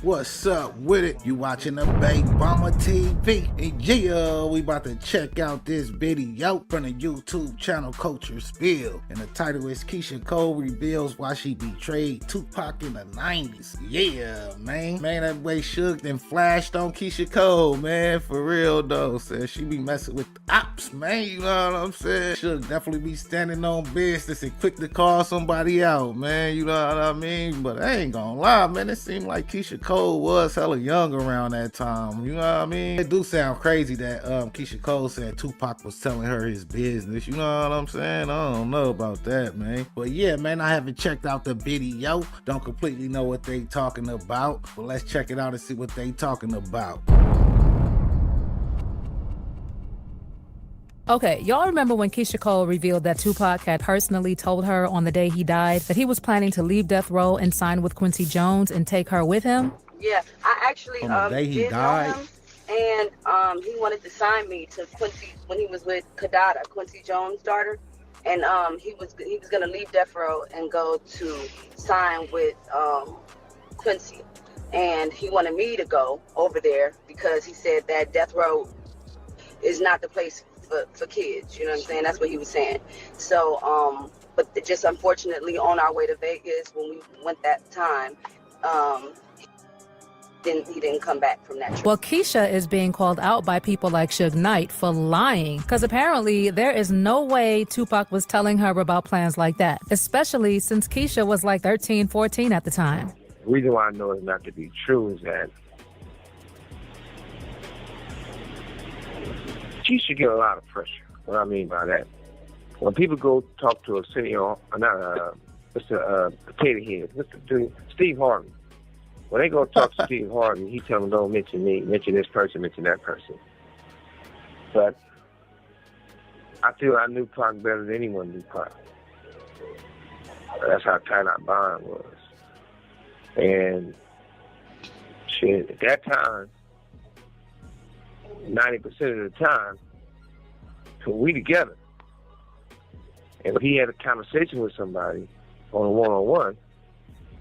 What's up with it? You watching the Big Bomber TV? And yeah, we about to check out this video from the YouTube channel Culture Spill. And the title is Keyshia Cole reveals why she betrayed Tupac in the 90s. Yeah, man. Man, that way Suge then flashed on Keyshia Cole, man. For real though. Said she be messing with the ops, man. You know what I'm saying? Suge definitely be standing on business and quick to call somebody out, man. You know what I mean? But I ain't gonna lie, man. It seemed like Keyshia Cole was hella young around that time. You know what I mean? It do sound crazy that Keyshia Cole said Tupac was telling her his business. You know what I'm saying? I don't know about that, man. But yeah, man, I haven't checked out the video. Don't completely know what they talking about. But let's check it out and see what they talking about. Okay, y'all remember when Keyshia Cole revealed that Tupac had personally told her on the day he died that he was planning to leave Death Row and sign with Quincy Jones and take her with him? Yeah, I actually On the day he died? know him, and he wanted to sign me to Quincy when he was with Kadada, Quincy Jones' daughter, and he was gonna leave Death Row and go to sign with Quincy, and he wanted me to go over there because he said that Death Row is not the place for kids, you know what I'm saying? That's what he was saying. So, but just unfortunately on our way to Vegas when we went that time, he didn't come back from that trip. Well, Keyshia is being called out by people like Suge Knight for lying, because apparently there is no way Tupac was telling her about plans like that, especially since Keyshia was like 13, 14 at the time. The reason why I know it's not to be true is that Keyshia get a lot of pressure. What I mean by that, when people go talk to a senior, Mr. Potato Head, Steve Harvey, when they go talk to Steve Harvey, he tell them don't mention me, mention this person, mention that person. But I feel I knew Pac better than anyone knew Pac. That's how tight our bond was. And shit, at that time, 90% of the time, when we together, and if he had a conversation with somebody on a one-on-one,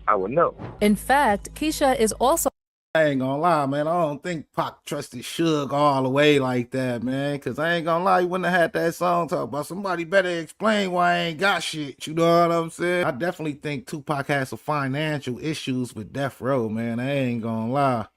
I would know. In fact, Keyshia is also I ain't gonna lie, man. I don't think Pac trusted Suge all the way like that, man. Cause I ain't gonna lie, he wouldn't have had that song talk about somebody better explain why I ain't got shit. You know what I'm saying? I definitely think Tupac has some financial issues with Death Row, man. I ain't gonna lie.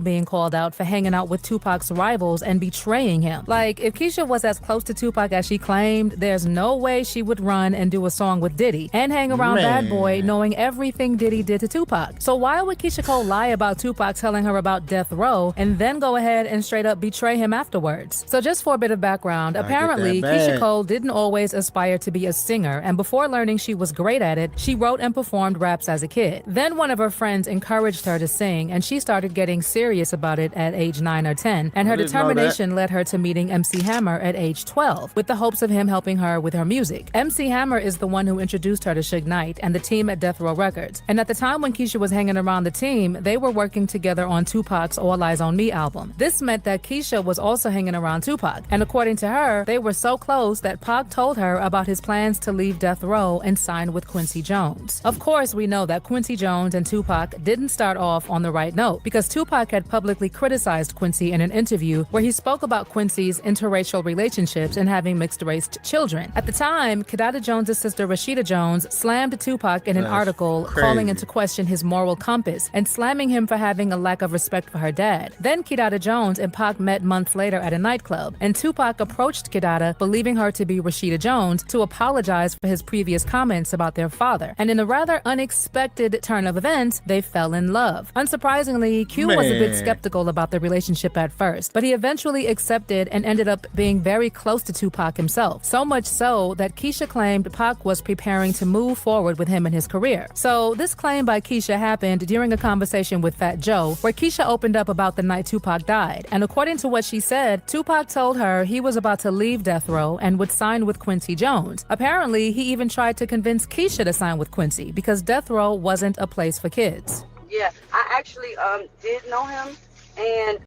being called out for hanging out with Tupac's rivals and betraying him. Like, if Keyshia was as close to Tupac as she claimed, there's no way she would run and do a song with Diddy and hang around Bad Boy knowing everything Diddy did to Tupac. So why would Keyshia Cole lie about Tupac telling her about Death Row and then go ahead and straight up betray him afterwards? So just for a bit of background, apparently Keyshia Cole didn't always aspire to be a singer, and before learning she was great at it, she wrote and performed raps as a kid. Then one of her friends encouraged her to sing, and she started getting serious about it at age 9 or 10, and her determination led her to meeting MC Hammer at age 12 with the hopes of him helping her with her music. MC Hammer is the one who introduced her to Suge Knight and the team at Death Row Records, and at the time when Keyshia was hanging around the team, they were working together on Tupac's All Eyes on Me album. This meant that Keyshia was also hanging around Tupac, and according to her, they were so close that Pac told her about his plans to leave Death Row and sign with Quincy Jones. Of course, we know that Quincy Jones and Tupac didn't start off on the right note, because Tupac had publicly criticized Quincy in an interview where he spoke about Quincy's interracial relationships and having mixed-race children. At the time, Kidada Jones' sister Rashida Jones slammed Tupac in an article calling into question his moral compass and slamming him for having a lack of respect for her dad. Then Kidada Jones and Pac met months later at a nightclub, and Tupac approached Kidada, believing her to be Rashida Jones, to apologize for his previous comments about their father. And in a rather unexpected turn of events, they fell in love. Unsurprisingly, Q was a bit skeptical about the relationship at first, but he eventually accepted and ended up being very close to Tupac himself. So much so that Keyshia claimed Pac was preparing to move forward with him in his career. So this claim by Keyshia happened during a conversation with Fat Joe, where Keyshia opened up about the night Tupac died. And according to what she said, Tupac told her he was about to leave Death Row and would sign with Quincy Jones. Apparently, he even tried to convince Keyshia to sign with Quincy because Death Row wasn't a place for kids. Yeah, I actually did know him, and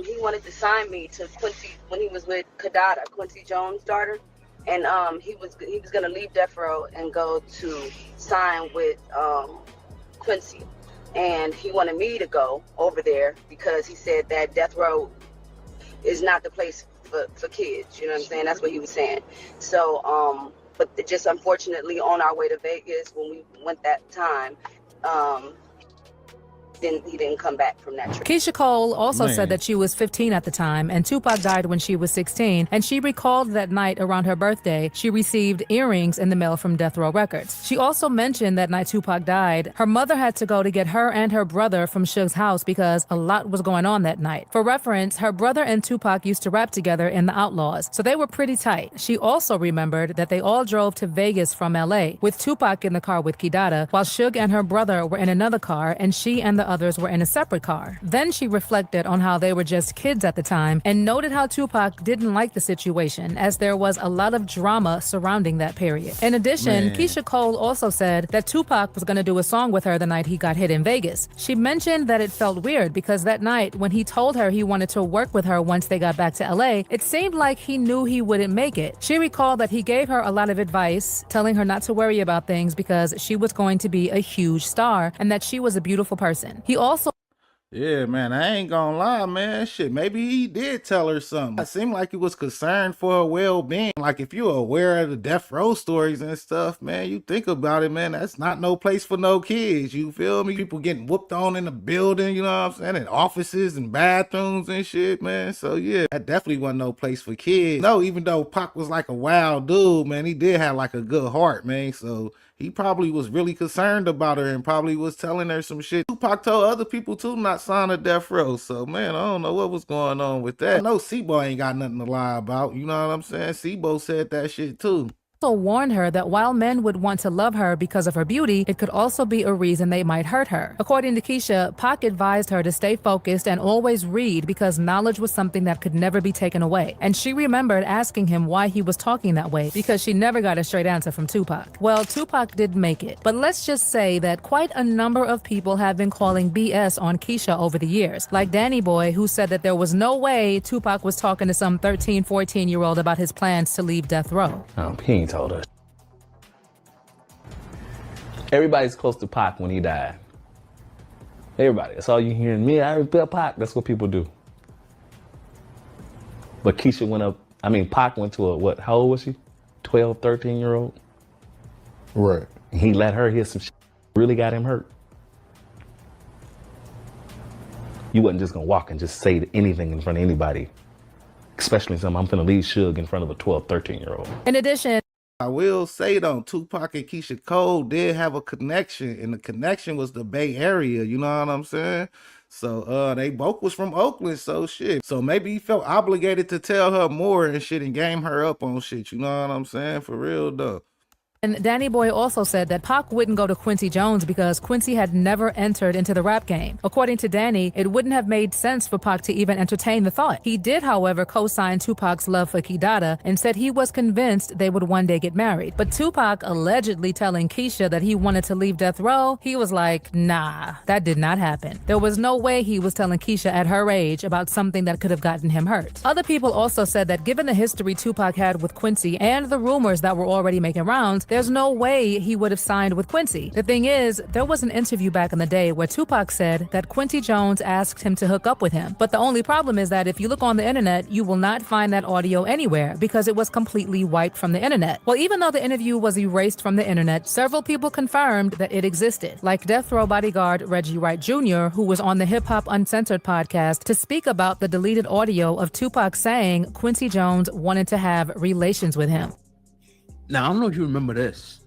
he wanted to sign me to Quincy when he was with Kadada, Quincy Jones' daughter, and he was gonna leave Death Row and go to sign with Quincy, and he wanted me to go over there because he said that death row is not the place for kids. You know what I'm saying? That's what he was saying. So, but just unfortunately, on our way to Vegas when we went that time, he didn't come back from that trip. Keyshia Cole also said that she was 15 at the time, and Tupac died when she was 16, and she recalled that night around her birthday, she received earrings in the mail from Death Row Records. She also mentioned that night Tupac died, her mother had to go to get her and her brother from Suge's house because a lot was going on that night. For reference, her brother and Tupac used to rap together in The Outlaws, so they were pretty tight. She also remembered that they all drove to Vegas from LA, with Tupac in the car with Kidada, while Suge and her brother were in another car, and she and the others were in a separate car. Then she reflected on how they were just kids at the time and noted how Tupac didn't like the situation, as there was a lot of drama surrounding that period. In addition, Keyshia Cole also said that Tupac was going to do a song with her the night he got hit in Vegas. She mentioned that it felt weird because that night, when he told her he wanted to work with her once they got back to LA, it seemed like he knew he wouldn't make it. She recalled that he gave her a lot of advice, telling her not to worry about things because she was going to be a huge star and that she was a beautiful person. He also Yeah, man, I ain't gonna lie, man. Shit, maybe he did tell her something. It seemed like he was concerned for her well-being. Like, if you're aware of the death row stories and stuff, man, you think about it, man, that's not no place for no kids, you feel me? People getting whooped on in the building, you know what I'm saying? In offices and bathrooms and shit, man. So, yeah, that definitely wasn't no place for kids. No, even though Pac was like a wild dude, man, he did have like a good heart, man. So he probably was really concerned about her and probably was telling her some shit. Tupac told other people too not sign a death row. So, man, I don't know what was going on with that. I know C-Bo ain't got nothing to lie about. You know what I'm saying? C-Bo said that shit too. warned her that while men would want to love her because of her beauty, it could also be a reason they might hurt her. According to Keyshia, Pac advised her to stay focused and always read because knowledge was something that could never be taken away. And she remembered asking him why he was talking that way because she never got a straight answer from Tupac. Well, Tupac did make it, but let's just say that quite a number of people have been calling BS on Keyshia over the years, like Danny Boy, who said that there was no way Tupac was talking to some 13, 14-year-old about his plans to leave death row. He ain't told us. Everybody's close to Pac when he died. Everybody. That's all you hearing. Me, I feel Pac. That's what people do. But Keyshia went up. I mean, Pac went to a, what, how old was she? 12, 13-year-old? Right. He let her hear some shit. Really got him hurt. You wasn't just gonna walk and just say anything in front of anybody. Especially something, I'm finna leave Suge in front of a 12, 13-year-old. In addition, I will say though, Tupac and Keyshia Cole did have a connection, and the connection was the Bay Area, you know what I'm saying? So they both was from Oakland, so shit. So maybe he felt obligated to tell her more and shit and game her up on shit, you know what I'm saying? For real though. and Danny Boy also said that Pac wouldn't go to Quincy Jones because Quincy had never entered into the rap game. According to Danny, it wouldn't have made sense for Pac to even entertain the thought. He did, however, co-sign Tupac's love for Kidada and said he was convinced they would one day get married. But Tupac allegedly telling Keyshia that he wanted to leave death row, he was like, nah, that did not happen. There was no way he was telling Keyshia at her age about something that could have gotten him hurt. Other people also said that given the history Tupac had with Quincy and the rumors that were already making rounds, there's no way he would have signed with Quincy. The thing is, there was an interview back in the day where Tupac said that Quincy Jones asked him to hook up with him. But the only problem is that if you look on the internet, you will not find that audio anywhere because it was completely wiped from the internet. Well, even though the interview was erased from the internet, several people confirmed that it existed, like Death Row bodyguard Reggie Wright Jr., who was on the Hip Hop Uncensored podcast to speak about the deleted audio of Tupac saying Quincy Jones wanted to have relations with him. Now, I don't know if you remember this.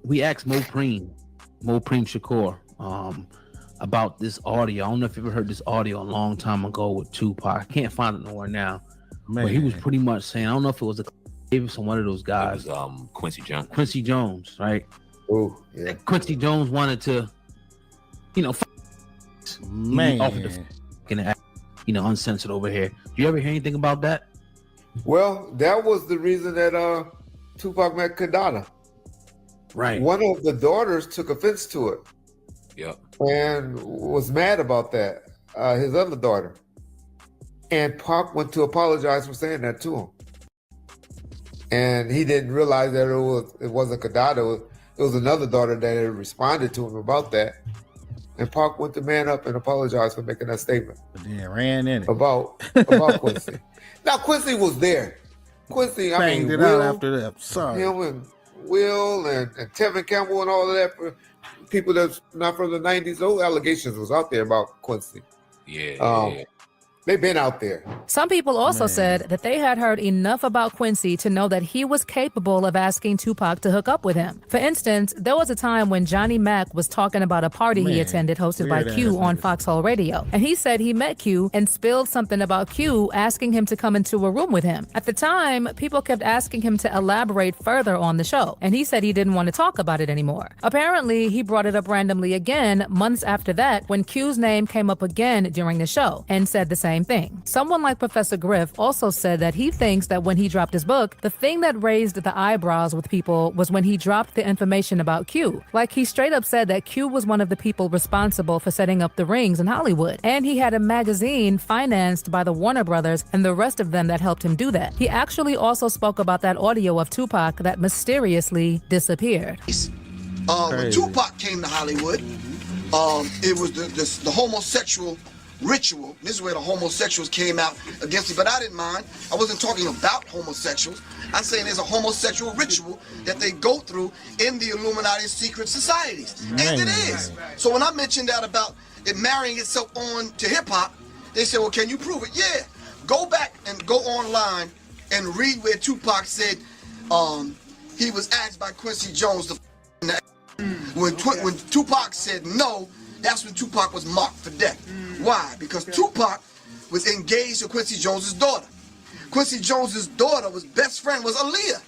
We asked Mo Preem Shakur, about this audio. I don't know if you ever heard this audio a long time ago with Tupac. I can't find it nowhere now. Man. But he was pretty much saying, I don't know if it was Davis or one of those guys. It was Quincy Jones. Quincy Jones, right? Oh, yeah. Quincy Jones wanted to, Man. Off of the, uncensored over here. Do you ever hear anything about that? Well, that was the reason that Tupac met Kidada. Right. One of the daughters took offense to it. Yep. And was mad about that. His other daughter. And Pac went to apologize for saying that to him. And he didn't realize that it wasn't Kidada. It was another daughter that had responded to him about that. And Pac went to man up and apologized for making that statement. But then ran in it. About Quincy. Now, Quincy was there. Quincy, Banged it out after that. Sorry. Him and Will and Tevin Campbell and all of that, for people that's not from the 90s, those allegations was out there about Quincy. Yeah. They've been out there. Some people also said that they had heard enough about Quincy to know that he was capable of asking Tupac to hook up with him. For instance, there was a time when Johnny Mac was talking about a party he attended hosted by Q on Foxhole Radio. And he said he met Q and spilled something about Q asking him to come into a room with him. At the time, people kept asking him to elaborate further on the show. And he said he didn't want to talk about it anymore. Apparently, he brought it up randomly again months after that when Q's name came up again during the show and said the same thing. Someone like Professor Griff also said that he thinks that when he dropped his book, the thing that raised the eyebrows with people was when he dropped the information about Q. Like, he straight up said that Q was one of the people responsible for setting up the rings in Hollywood. And he had a magazine financed by the Warner Brothers and the rest of them that helped him do that. He actually also spoke about that audio of Tupac that mysteriously disappeared. When Tupac came to Hollywood, it was the homosexual ritual. This is where the homosexuals came out against it, but I didn't mind. I wasn't talking about homosexuals. I'm saying there's a homosexual ritual that they go through in the Illuminati secret societies. And it is. So when I mentioned that about it marrying itself on to hip-hop, they said, well, can you prove it? Yeah. Go back and go online and read where Tupac said he was asked by Quincy Jones to when Tupac said no, that's when Tupac was marked for death. Why? Because Tupac was engaged to Quincy Jones's daughter. Quincy Jones's daughter was best friend was Aaliyah.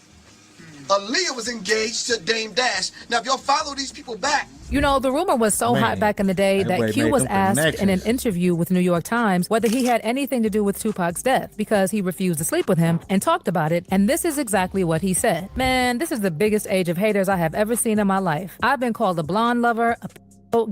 Aaliyah was engaged to Dame Dash. Now, if y'all follow these people back, you know, the rumor was so hot back in the day that Q was asked in an interview with New York Times whether he had anything to do with Tupac's death because he refused to sleep with him and talked about it. And this is exactly what he said. Man, this is the biggest age of haters I have ever seen in my life. I've been called a blonde lover,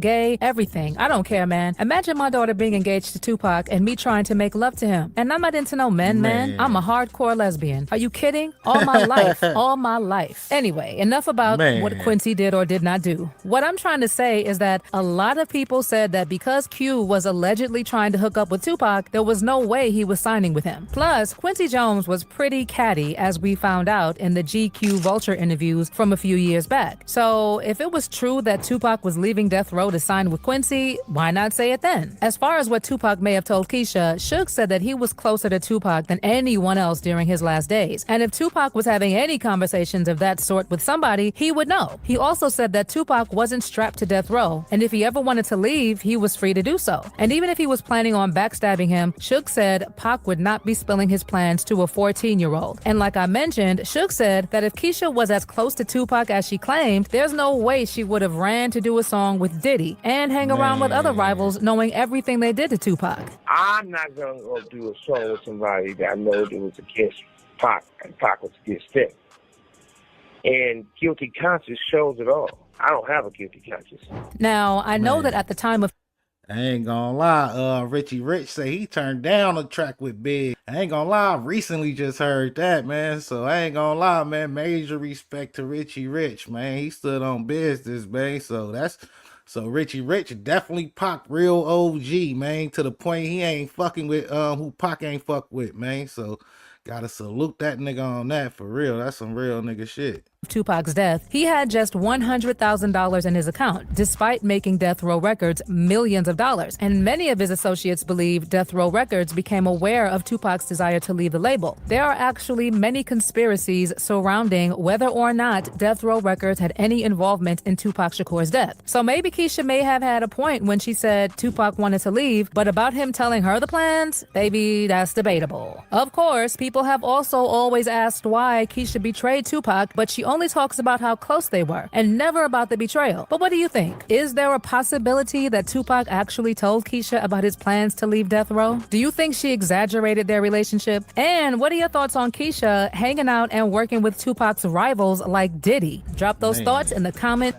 gay, everything. I don't care, man. Imagine my daughter being engaged to Tupac and me trying to make love to him. And I'm not into no men, man. I'm a hardcore lesbian. Are you kidding? All my life. All my life. Anyway, enough about what Quincy did or did not do. What I'm trying to say is that a lot of people said that because Q was allegedly trying to hook up with Tupac, there was no way he was signing with him. Plus, Quincy Jones was pretty catty, as we found out in the GQ Vulture interviews from a few years back. So if it was true that Tupac was leaving Death Row to sign with Quincy, why not say it then? As far as what Tupac may have told Keyshia, Suge said that he was closer to Tupac than anyone else during his last days. And if Tupac was having any conversations of that sort with somebody, he would know. He also said that Tupac wasn't strapped to Death Row, and if he ever wanted to leave, he was free to do so. And even if he was planning on backstabbing him, Suge said Pac would not be spilling his plans to a 14-year-old. And like I mentioned, Suge said that if Keyshia was as close to Tupac as she claimed, there's no way she would have ran to do a song with Diddy and hang around with other rivals knowing everything they did to Tupac. I'm not going to go do a song with somebody that I know that was against Pac and Pac was against them. And guilty conscience shows it all. I don't have a guilty conscience. Now, I know that at the time of I ain't gonna lie, Richie Rich say he turned down a track with Big. I ain't gonna lie, I recently just heard that, man. So I ain't gonna lie, man. Major respect to Richie Rich, man. He stood on business, man. So Richie Rich definitely Pac real OG, man. To the point he ain't fucking with who Pac ain't fuck with, man. So gotta salute that nigga on that for real. That's some real nigga shit. Tupac's death, he had just $100,000 in his account, despite making Death Row Records millions of dollars. And many of his associates believe Death Row Records became aware of Tupac's desire to leave the label. There are actually many conspiracies surrounding whether or not Death Row Records had any involvement in Tupac Shakur's death. So maybe Keyshia may have had a point when she said Tupac wanted to leave, but about him telling her the plans, baby, that's debatable. Of course, people have also always asked why Keyshia betrayed Tupac, but she only talks about how close they were and never about the betrayal. But what do you think? Is there a possibility that Tupac actually told Keyshia about his plans to leave Death Row? Do you think she exaggerated their relationship? And what are your thoughts on Keyshia hanging out and working with Tupac's rivals like Diddy? Drop those thoughts in the comment.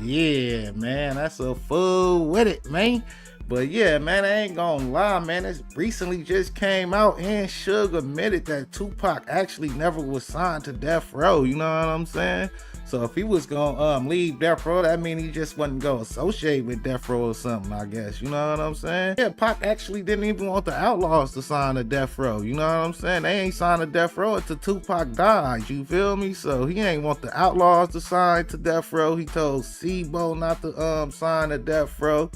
Yeah, man, that's a fool with it, man. But yeah, man, I ain't gonna lie, man. This recently just came out and Suge admitted that Tupac actually never was signed to Death Row. You know what I'm saying? So if he was gonna leave Death Row, that mean he just wasn't gonna associate with Death Row or something, I guess. You know what I'm saying? Yeah, Pac actually didn't even want the Outlaws to sign to Death Row. You know what I'm saying? They ain't signed to Death Row until Tupac died. You feel me? So he ain't want the Outlaws to sign to Death Row. He told Sebo not to sign to Death Row.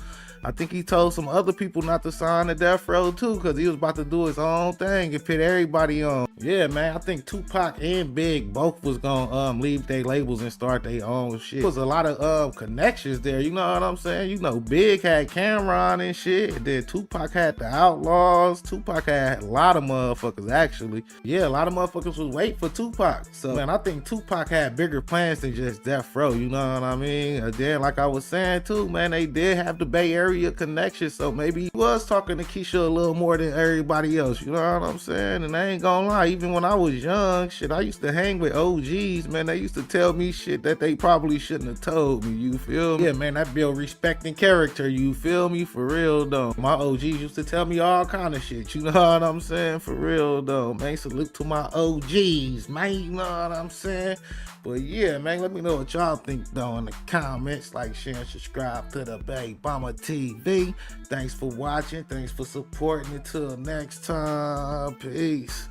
I think he told some other people not to sign to Death Row too, because he was about to do his own thing and put everybody on. Yeah, man, I think Tupac and Big both was gonna leave their labels and start their own shit. There was a lot of connections there, you know what I'm saying? You know, Big had Cameron and shit, and then Tupac had the Outlaws. Tupac had a lot of motherfuckers, actually. Yeah, a lot of motherfuckers was waiting for Tupac. So, man, I think Tupac had bigger plans than just Death Row, you know what I mean? And then, like I was saying too, man, they did have the Bay Area connection, so maybe he was talking to Keyshia a little more than everybody else, you know what I'm saying? And I ain't gonna lie, even when I was young, shit, I used to hang with OGs, man. They used to tell me shit that they probably shouldn't have told me, you feel me? Yeah, man, that build respect and character, you feel me? For real though. My OGs used to tell me all kind of shit, you know what I'm saying? For real though, man. Salute to my OGs, man, you know what I'm saying? But yeah, man, let me know what y'all think though in the comments. Like, share, and subscribe to the Big Bomber TV. Thanks for watching. Thanks for supporting. Until next time. Peace.